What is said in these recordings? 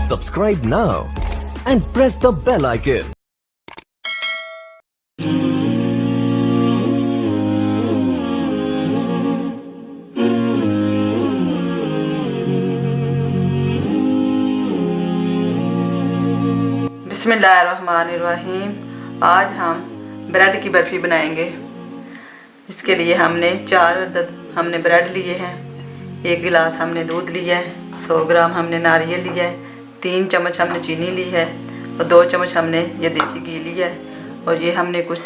Subscribe now and press the bell icon. बिस्मिल्लाहिर्रहमानिर्रहीम। आज हम ब्रेड की बर्फ़ी बनाएंगे। इसके लिए हमने 4 अदद ब्रेड लिए हैं, 1 गिलास हमने दूध लिया है, 100 ग्राम हमने नारियल लिया है, 3 चम्मच हमने चीनी ली है और 2 चम्मच हमने ये देसी घी लिया है। और ये हमने कुछ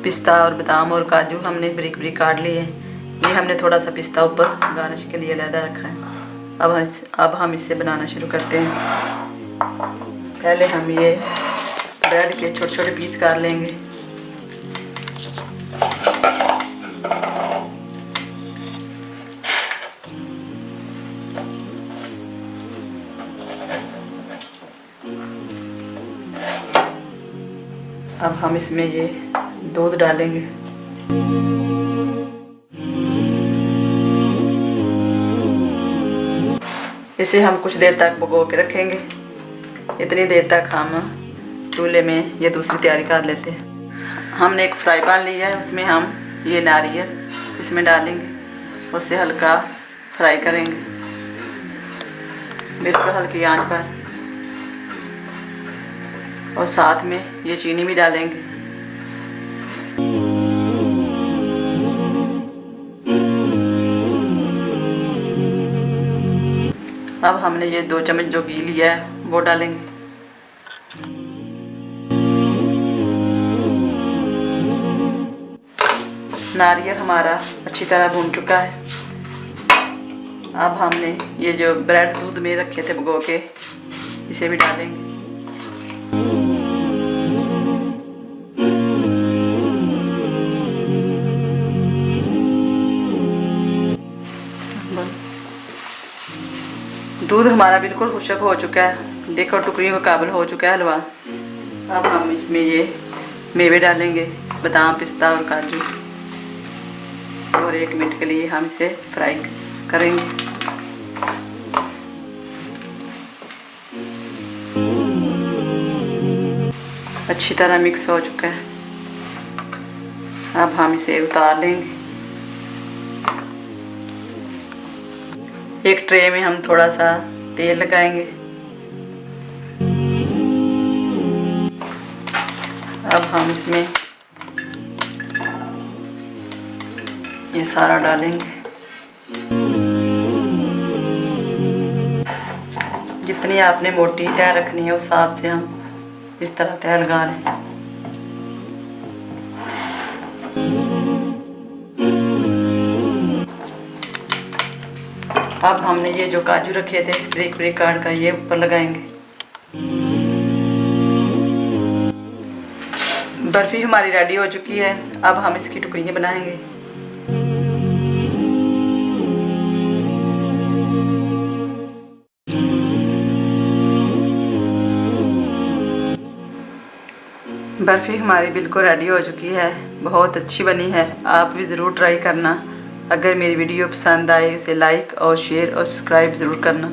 पिस्ता और बादाम और काजू हमने बारीक बारीक काट लिए हैं। ये हमने थोड़ा सा पिस्ता ऊपर गार्निश के लिए अलग रखा है। अब हम इसे बनाना शुरू करते हैं। पहले हम ये ब्रेड के छोटे छोटे पीस कर लेंगे। अब हम इसमें ये दूध डालेंगे। इसे हम कुछ देर तक भिगो के रखेंगे। इतनी देर तक हम चूल्हे में ये दूसरी तैयारी कर लेते हैं। हमने एक फ्राई पैन लिया है, उसमें हम ये नारियल इसमें डालेंगे और उसे हल्का फ्राई करेंगे, बिल्कुल हल्की आंच पर। और साथ में ये चीनी भी डालेंगे। अब हमने ये 2 चम्मच जो घी लिया है वो डालेंगे। नारियल हमारा अच्छी तरह भून चुका है। अब हमने ये जो ब्रेड दूध में रखे थे भिगो के, इसे भी डालेंगे। दूध हमारा बिल्कुल खुश्क हो चुका है, देखो टुकड़ियों का काबिल हो चुका है हलवा। अब हम इसमें ये मेवे डालेंगे, बादाम पिस्ता और काजू, और 1 मिनट के लिए हम इसे फ्राई करेंगे। अच्छी तरह मिक्स हो चुका है। अब हम इसे उतार लेंगे। एक ट्रे में हम थोड़ा सा तेल लगाएंगे। अब हम इसमें ये सारा डालेंगे। जितनी आपने मोटी तह रखनी है उस हिसाब से हम इस तरह तह लगा लें। अब हमने ये जो काजू रखे थे बारीक बारीक काट कर, ये ऊपर लगाएंगे। बर्फ़ी हमारी रेडी हो चुकी है। अब हम इसकी टुकड़ियाँ बनाएंगे। बर्फ़ी हमारी बिल्कुल रेडी हो चुकी है, बहुत अच्छी बनी है। आप भी ज़रूर ट्राई करना। अगर मेरी वीडियो पसंद आए उसे लाइक और शेयर और सब्सक्राइब ज़रूर करना।